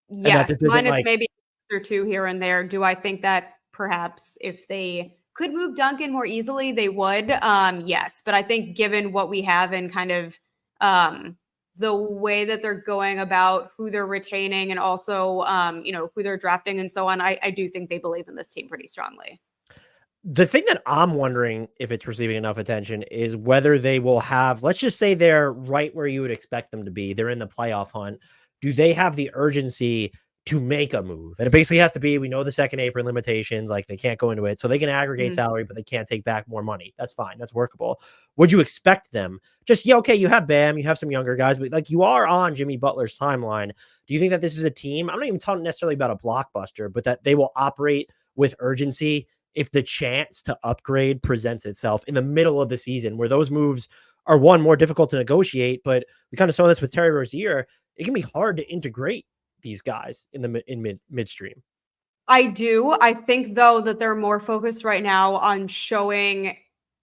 Yes, minus maybe or 2 here and there. Do I think that perhaps if they could move Duncan more easily, they would? Yes, but I think given what we have and kind of the way that they're going about who they're retaining and also who they're drafting and so on, I do think they believe in this team pretty strongly. The thing that I'm wondering if it's receiving enough attention is whether they will have, let's just say they're right where you would expect them to be. They're in the playoff hunt. Do they have the urgency to make a move? And it basically has to be, we know the second apron limitations, like they can't go into it. So they can aggregate salary, but they can't take back more money. That's fine. That's workable. Would you expect them just, okay, you have Bam, you have some younger guys, but like you are on Jimmy Butler's timeline. Do you think that this is a team? I'm not even talking necessarily about a blockbuster, but that they will operate with urgency if the chance to upgrade presents itself in the middle of the season, where those moves are more difficult to negotiate. But we kind of saw this with Terry Rozier. It can be hard to integrate these guys in midstream. I do. I think though that they're more focused right now on showing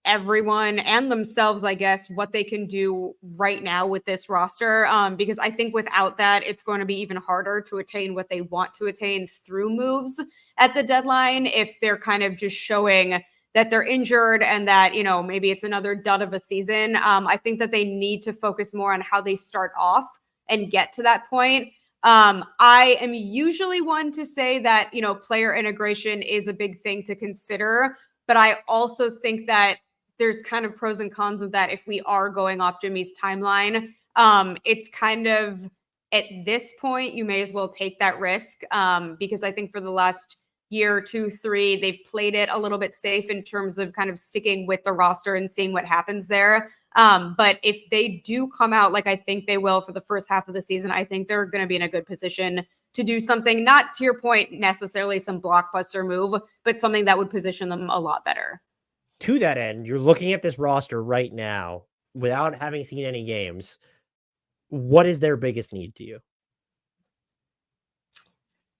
everyone and themselves, I guess, what they can do right now with this roster. Because I think without that, it's going to be even harder to attain what they want to attain through moves at the deadline. If they're kind of just showing that they're injured and that, maybe it's another dud of a season. I think that they need to focus more on how they start off and get to that point. I am usually one to say that, player integration is a big thing to consider, but I also think that there's kind of pros and cons of that. If we are going off Jimmy's timeline, it's kind of at this point, you may as well take that risk, because I think for the last year, 2, 3, they've played it a little bit safe in terms of kind of sticking with the roster and seeing what happens there. But if they do come out like I think they will for the first half of the season, I think they're going to be in a good position to do something, not to your point, necessarily some blockbuster move, but something that would position them a lot better. To that end, you're looking at this roster right now without having seen any games. What is their biggest need to you?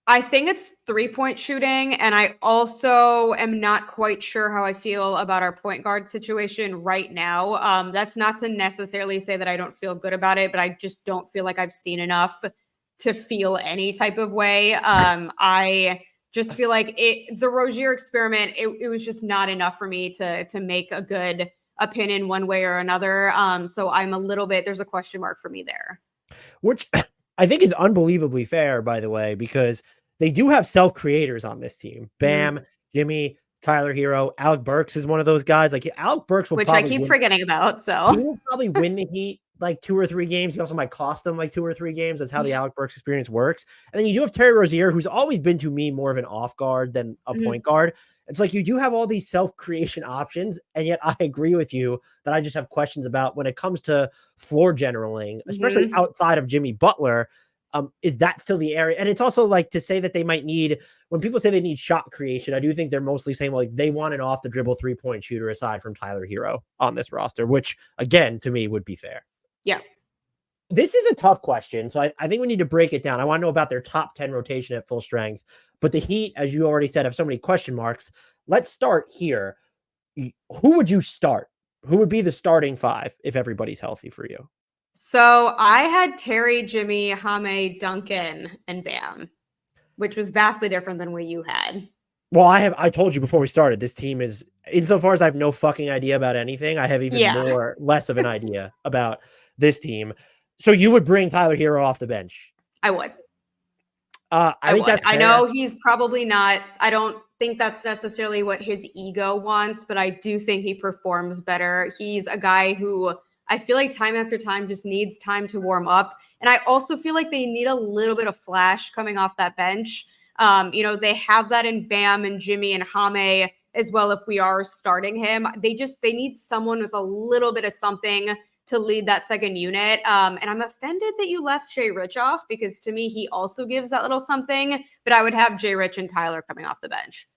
I think it's 3-point shooting, and I also am not quite sure how I feel about our point guard situation right now. That's not to necessarily say that I don't feel good about it, but I just don't feel like I've seen enough to feel any type of way. I just feel like the Rozier experiment, it was just not enough for me to make a good opinion one way or another. So I'm a little bit, there's a question mark for me there. Which I think is unbelievably fair, by the way, because they do have self-creators on this team. Bam, Jimmy, Tyler Herro, Alec Burks is one of those guys. Like Alec Burks will which probably I keep forgetting about. he So will probably win the Heat like 2 or 3 games. He also might cost them like 2 or 3 games. That's how the Alec Burks experience works. And then you do have Terry Rozier, who's always been to me more of an off guard than a point guard. It's like you do have all these self-creation options, and yet I agree with you that I just have questions about when it comes to floor generaling, especially outside of Jimmy Butler. Is that still the area? And it's also like to say that they might need, when people say they need shot creation, I do think they're mostly saying, well, like they want an off the dribble 3-point shooter aside from Tyler Herro on this roster, which again, to me would be fair. Yeah. This is a tough question. So I think we need to break it down. I want to know about their top 10 rotation at full strength, but the Heat, as you already said, have so many question marks. Let's start here. Who would you start? Who would be the starting 5 if everybody's healthy for you? So I had Terry, Jimmy, Jaime, Duncan, and Bam, which was vastly different than what you had. Well, I told you before we started, this team is, insofar as I have no fucking idea about anything, I have even less of an idea about this team. So you would bring Tyler Herro off the bench? I would. I think that's fair. I know he's probably not, I don't think that's necessarily what his ego wants, but I do think he performs better. He's a guy who I feel like time after time just needs time to warm up. And I also feel like they need a little bit of flash coming off that bench. They have that in Bam and Jimmy and Jaime as well. If we are starting him, they need someone with a little bit of something to lead that second unit. And I'm offended that you left Jay Rich off, because to me, he also gives that little something, but I would have Jay Rich and Tyler coming off the bench.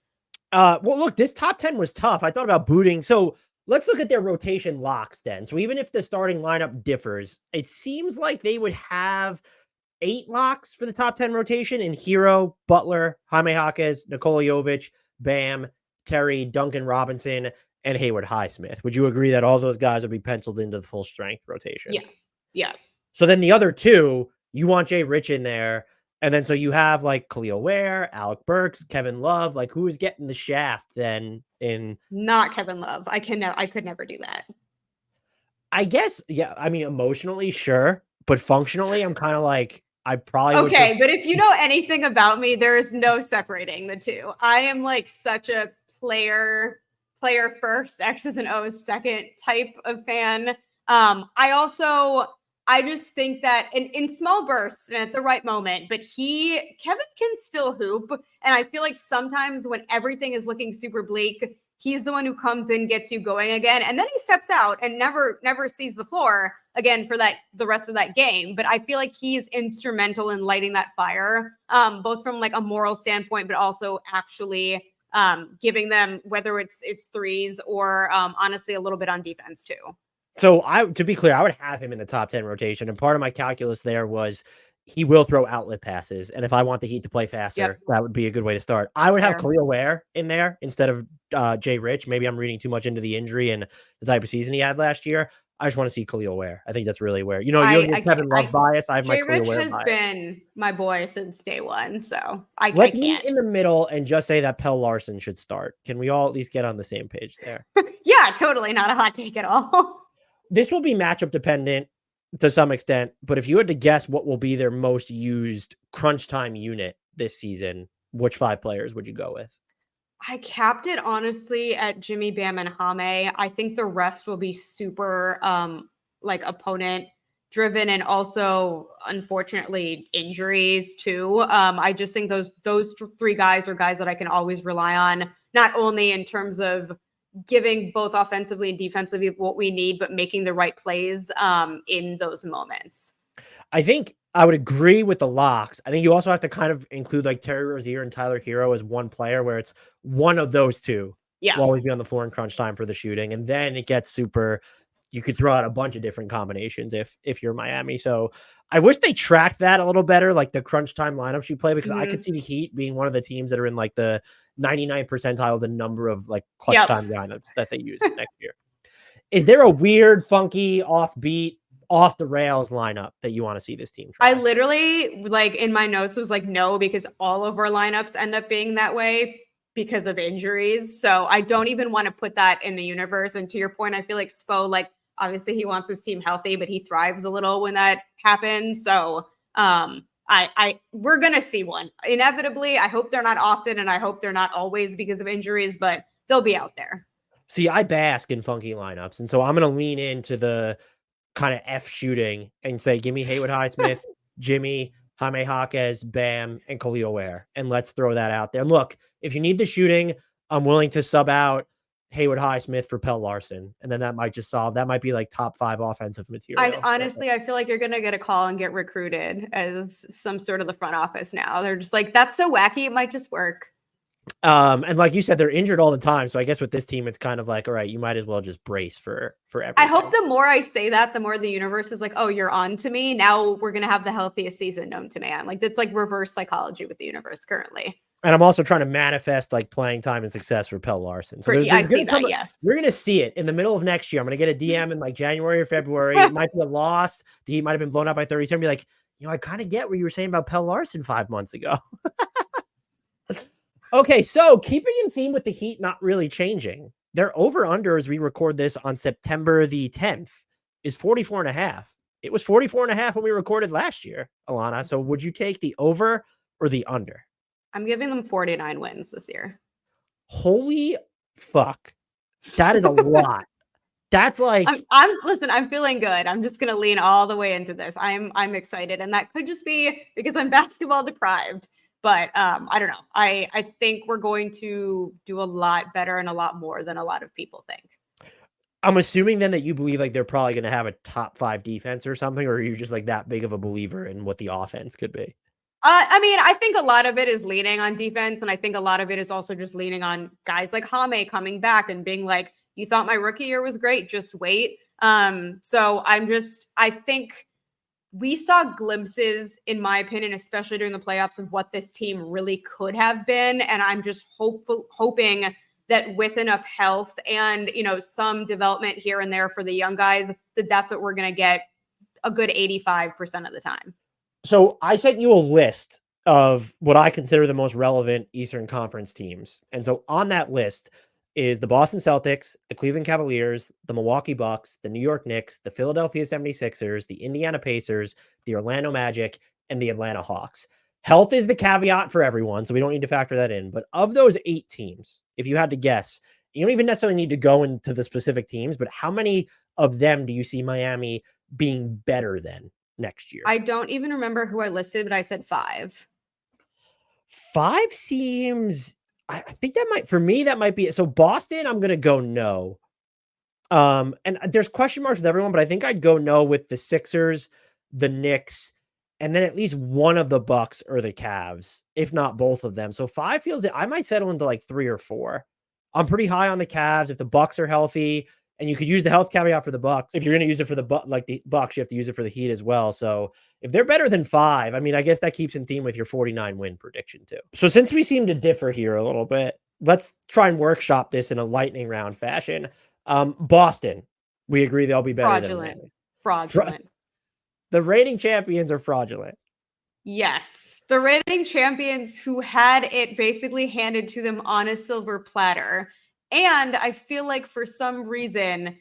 Well, look, this top 10 was tough. I thought about booting. So let's look at their rotation locks then. So even if the starting lineup differs, it seems like they would have 8 locks for the top 10 rotation in Herro, Butler, Jaime Jaquez, Nikola Jovic, Bam, Terry, Duncan Robinson, and Haywood Highsmith. Would you agree that all those guys would be penciled into the full strength rotation? Yeah. So then the other 2, you want Jay Rich in there. And then so you have like Kel'el Ware, Alec Burks, Kevin Love. Like who is getting the shaft then in? Not Kevin Love. I could never do that. I guess, yeah. I mean, emotionally, sure. But functionally, I'm kind of like, I probably okay, but if you know anything about me, there is no separating the two. I am like such a player first, X's and O's second type of fan. I just think that in small bursts and at the right moment, but Kevin can still hoop. And I feel like sometimes when everything is looking super bleak, he's the one who comes in, gets you going again. And then he steps out and never sees the floor again for the rest of that game. But I feel like he's instrumental in lighting that fire, both from like a moral standpoint, but also actually giving them, whether it's threes or honestly a little bit on defense too. So to be clear, I would have him in the top 10 rotation. And part of my calculus there was he will throw outlet passes. And if I want the Heat to play faster, that would be a good way to start. I would have Kel'el Ware in there instead of Jay Rich. Maybe I'm reading too much into the injury and the type of season he had last year. I just want to see Kel'el Ware. I think that's really where, you have your Kevin Love bias. I have my Kel'el Ware bias. Jay Rich has been my boy since day one. So I can't. Me in the middle and just say that Pelle Larsson should start. Can we all at least get on the same page there? Yeah, totally. Not a hot take at all. This will be matchup dependent. to some extent. But if you had to guess what will be their most used crunch time unit this season, which 5 players would you go with? I capped it honestly at Jimmy, Bam, and Jaime. I think the rest will be super like opponent driven, and also unfortunately injuries too. I just think those 3 guys are guys that I can always rely on, not only in terms of giving both offensively and defensively what we need, but making the right plays in those moments. I think I would agree with the locks. I think you also have to kind of include like Terry Rozier and Tyler Herro as one player where it's one of those 2 Yeah. will always be on the floor in crunch time for the shooting. And then it gets super, you could throw out a bunch of different combinations if you're Miami. So I wish they tracked that a little better, like the crunch time lineups you play, because I could see the Heat being one of the teams that are in like the 99th percentile, the number of like clutch time lineups that they use next year. Is there a weird, funky, offbeat, off the rails lineup that you want to see this team try? I literally, like in my notes, was like, no, because all of our lineups end up being that way because of injuries. So I don't even want to put that in the universe. And to your point, I feel like Spo, like obviously he wants his team healthy, but he thrives a little when that happens. So we're gonna see one inevitably. I hope they're not often, and I hope they're not always because of injuries, but they'll be out there. See, I bask in funky lineups, and so I'm gonna lean into the kind of F shooting and say, give me Haywood Highsmith, Jimmy, Jaime Jaquez, Bam, and Kel'el Ware, and let's throw that out there. And look, if you need the shooting, I'm willing to sub out Haywood Highsmith for Pelle Larsson, and then that might just solve. That might be like top 5 offensive material. I feel like you're gonna get a call and get recruited as some sort of the front office now. They're just like, that's so wacky, it might just work. And like you said, they're injured all the time. So I guess with this team, it's kind of like, all right, you might as well just brace for everything. I hope the more I say that, the more the universe is like, oh, you're on to me. Now we're gonna have the healthiest season known to man. Like that's like reverse psychology with the universe currently. And I'm also trying to manifest like playing time and success for Pelle Larsson. So I see that, yes. We're going to see it in the middle of next year. I'm going to get a DM in like January or February. It might be a loss. The Heat might have been blown out by 37. Be like, I kind of get what you were saying about Pelle Larsson 5 months ago. Okay, so keeping in theme with the Heat not really changing. Their over-under as we record this on September the 10th is 44.5. It was 44.5 when we recorded last year, Allana. So would you take the over or the under? I'm giving them 49 wins this year. Holy fuck. That is a lot. That's like I'm feeling good. I'm just gonna lean all the way into this. I'm excited. And that could just be because I'm basketball deprived. But I don't know. I think we're going to do a lot better and a lot more than a lot of people think. I'm assuming then that you believe like they're probably gonna have a top 5 defense or something, or are you just like that big of a believer in what the offense could be? I mean, I think a lot of it is leaning on defense, and I think a lot of it is also just leaning on guys like Jaime coming back and being like, you thought my rookie year was great, just wait. So I think we saw glimpses, in my opinion, especially during the playoffs, of what this team really could have been. And I'm just hoping that with enough health and, some development here and there for the young guys, that's what we're going to get a good 85% of the time. So I sent you a list of what I consider the most relevant Eastern Conference teams. And so on that list is the Boston Celtics, the Cleveland Cavaliers, the Milwaukee Bucks, the New York Knicks, the Philadelphia 76ers, the Indiana Pacers, the Orlando Magic, and the Atlanta Hawks. Health is the caveat for everyone, so we don't need to factor that in. But of those 8 teams, if you had to guess, you don't even necessarily need to go into the specific teams, but how many of them do you see Miami being better than next year? I don't even remember who I listed, but I said 5. 5 seems, I think that might, for me, that might be it. So Boston, I'm going to go no. And there's question marks with everyone, but I think I'd go no with the Sixers, the Knicks, and then at least one of the Bucks or the Cavs, if not both of them. So 5 feels that I might settle into like 3 or 4. I'm pretty high on the Cavs. If the Bucks are healthy, and you could use the health caveat for the Bucks. If you're going to use it for the Bucks, you have to use it for the Heat as well. So if they're better than 5, I mean, I guess that keeps in theme with your 49 win prediction too. So since we seem to differ here a little bit, let's try and workshop this in a lightning round fashion. Boston, we agree they'll be better than fraudulent. The reigning champions are fraudulent. Yes, the reigning champions who had it basically handed to them on a silver platter. And I feel like for some reason,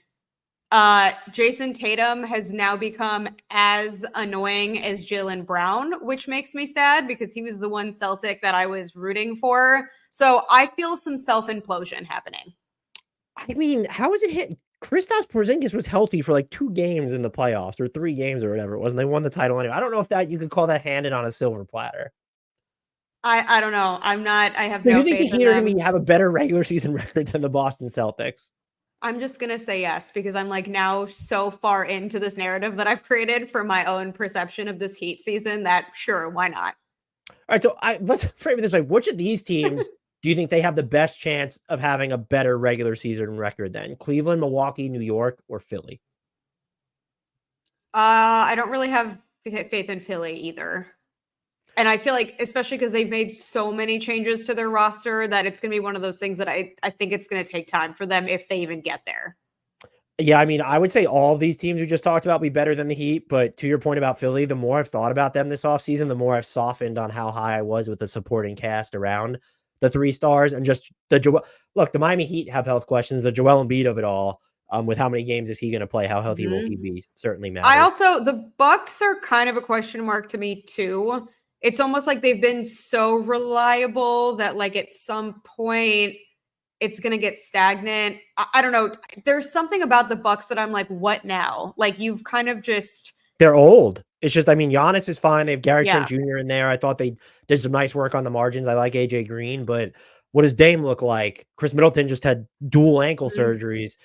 Jason Tatum has now become as annoying as Jaylen Brown, which makes me sad because he was the one Celtic that I was rooting for. So I feel some self-implosion happening. I mean, how is it hit? Kristaps Porzingis was healthy for like 2 games in the playoffs or 3 games or whatever it was, and they won the title anyway. I don't know if that you could call that handed on a silver platter. I don't know. I have So no you think the faith in Heat are going them. to have a better regular season record than the Boston Celtics? I'm just going to say yes because I'm like now so far into this narrative that I've created for my own perception of this Heat season that sure, why not? All right, so let's frame it this way. Which of these teams do you think they have the best chance of having a better regular season record than? Cleveland, Milwaukee, New York, or Philly? I don't really have faith in Philly either. And I feel like, especially because they've made so many changes to their roster, that it's going to be one of those things that I think it's going to take time for them if they even get there. Yeah, I mean, I would say all of these teams we just talked about be better than the Heat, but to your point about Philly, the more I've thought about them this offseason, the more I've softened on how high I was with the supporting cast around the 3 stars and just look, the Miami Heat have health questions, the Joel Embiid of it all. With how many games is he going to play? How healthy will he be? Certainly matters. The Bucks are kind of a question mark to me too. It's almost like they've been so reliable that like at some point it's going to get stagnant. I don't know. There's something about the Bucks that I'm like, what now? Like you've kind of just. They're old. It's just, I mean, Giannis is fine. They have Gary Trent Yeah. Jr. in there. I thought they did some nice work on the margins. I like AJ Green, but what does Dame look like? Chris Middleton just had dual ankle surgeries.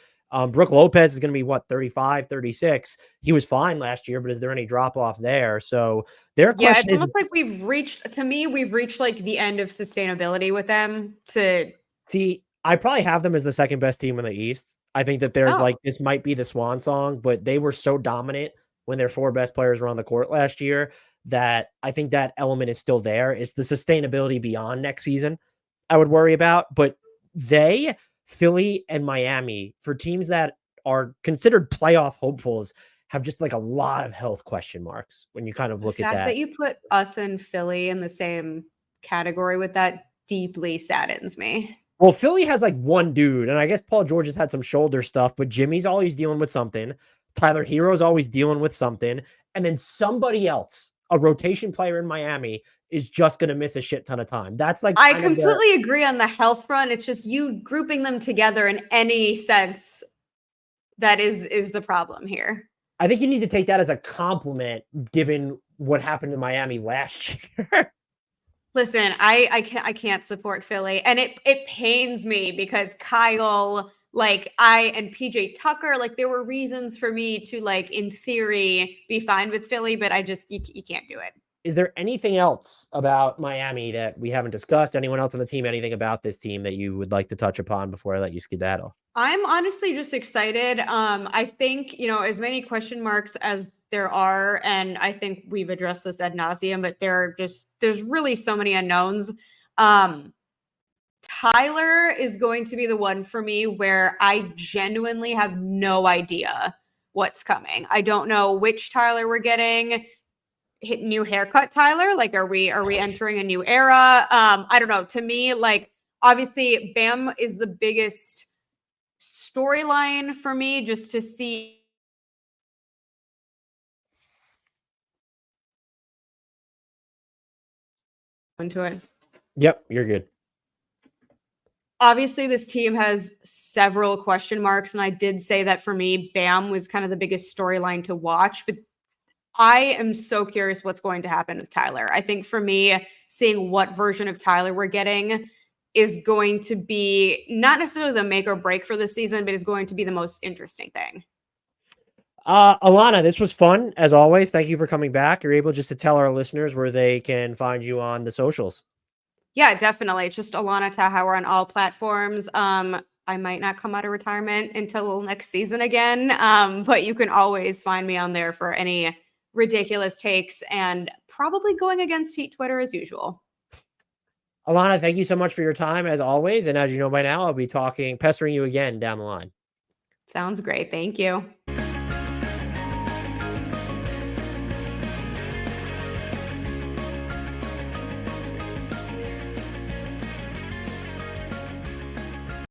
Brooke Lopez is going to be what, 35, 36. He was fine last year, but is there any drop off there? So their Yeah, question it's is, almost like we've reached like the end of sustainability with them to. see, I probably have them as the second best team in the East. I think that there's Oh, like, this might be the swan song, but they were so dominant when their 4 best players were on the court last year that I think that element is still there. It's the sustainability beyond next season I would worry about, but Philly and Miami, for teams that are considered playoff hopefuls, have just like a lot of health question marks when you kind of the look at fact that. that you put us and Philly in the same category with that deeply saddens me. Well, Philly has like 1 dude, and I guess Paul George has had some shoulder stuff, but Jimmy's always dealing with something. Tyler Herro's always dealing with something. And then somebody else, a rotation player in Miami, is just going to miss a shit ton of time. That's like I kind of the, completely agree on the health front. It's just you grouping them together in any sense that is the problem here. I think you need to take that as a compliment given what happened in Miami last year. Listen, I can't support Philly, and it pains me because Kyle, like and PJ Tucker, like there were reasons for me to like in theory be fine with Philly, but I just you can't do it. Is there anything else about Miami that we haven't discussed? Anyone else on the team? Anything about this team that you would like to touch upon before I let you skedaddle? I'm honestly just excited. I think, as many question marks as there are, and I think we've addressed this ad nauseum, but there's really so many unknowns. Tyler is going to be the one for me where I genuinely have no idea what's coming. I don't know which Tyler we're getting. New haircut Tyler? Like, are we entering a new era? I don't know. To me, like, obviously Bam is the biggest storyline for me, just to see into it. Yep, you're good. Obviously, this team has several question marks, and I did say that for me, Bam was kind of the biggest storyline to watch, but I am so curious what's going to happen with Tyler. I think for me, seeing what version of Tyler we're getting is going to be not necessarily the make or break for this season, but is going to be the most interesting thing. Allana, this was fun as always. Thank you for coming back. You're able just to tell our listeners where they can find you on the socials. Yeah, definitely. It's just Allana Tachauer on all platforms. I might not come out of retirement until next season again, but you can always find me on there for any ridiculous takes and probably going against Heat Twitter as usual. Allana, thank you so much for your time as always. And as you know by now, I'll be pestering you again down the line. Sounds great. Thank you.